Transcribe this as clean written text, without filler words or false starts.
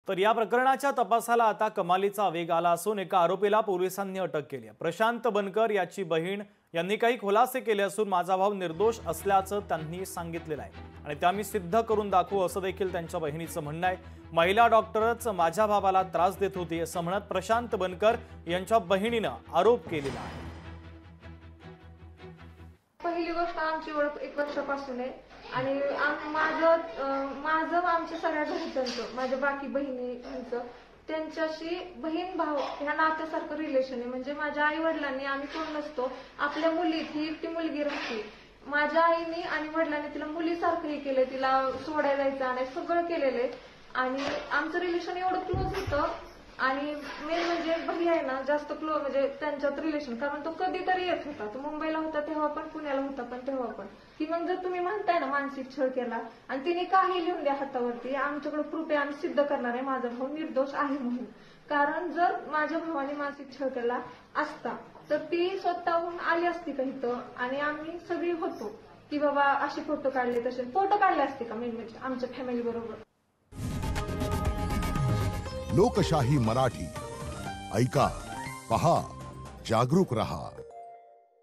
तर या प्रकरणाच्या तपासाला आता कमालीचा वेग आला असून एका आरोपीला पोलिसांनी अटक केली आहे। प्रशांत बनकर याची बहीण यांनी काही खुलासे केले असून माझा भाऊ निर्दोष असल्याचं त्यांनी सांगितलेलं आहे आणि ते आम्ही सिद्ध करून दाखवू असं देखील त्यांच्या बहिणीचं म्हणणं आहे। महिला डॉक्टरच माझ्या भावाला त्रास देत होती असं म्हणत प्रशांत बनकर यांच्या बहिणीनं आरोप केलेला आहे। पहिली गोष्ट आमची ओळख 1 वर्षापासून आहे आणि माझं आमच्या सगळ्या घरच्यांचं माझ्या बाकी बहिणींचं त्यांच्याशी बहीण भाऊ ह्या नात्यासारखं रिलेशन आहे। म्हणजे माझ्या आई वडिलांनी आम्ही कोण नसतो आपल्या मुलीत ही एकटी मुलगी राहते। माझ्या आईने आणि वडिलांनी तिला मुलीसारखं हे केलंय, तिला सोडायला जायचं आणि सगळं केलेलं आहे आणि आमचं रिलेशन एवढं क्लोज होतं आणि मेन म्हणजे भैया आहे ना जास्त क्लोज म्हणजे त्यांच्यात रिलेशन, कारण तो कधीतरी येत होता, तो मुंबईला होता तेव्हा पण पुण्याला होता पण तेव्हा पण की मग जर तुम्ही म्हणताय ना मानसिक छळ केला आणि तिने काही लिहून द्या हातावरती, आमच्याकडे प्रूफ आहे, आम्ही सिद्ध करणार आहे माझा भाऊ निर्दोष आहे म्हणून। कारण जर माझ्या भावाने मानसिक छळ केला असता तर ती स्वतःहून आली असती का इथं आणि आम्ही सगळी होतो की बाबा असे फोटो काढले तसे फोटो काढले असते का मेन म्हणजे आमच्या फॅमिली बरोबर। लोकशाही मराठी ऐका, पहा, जागरूक रहा।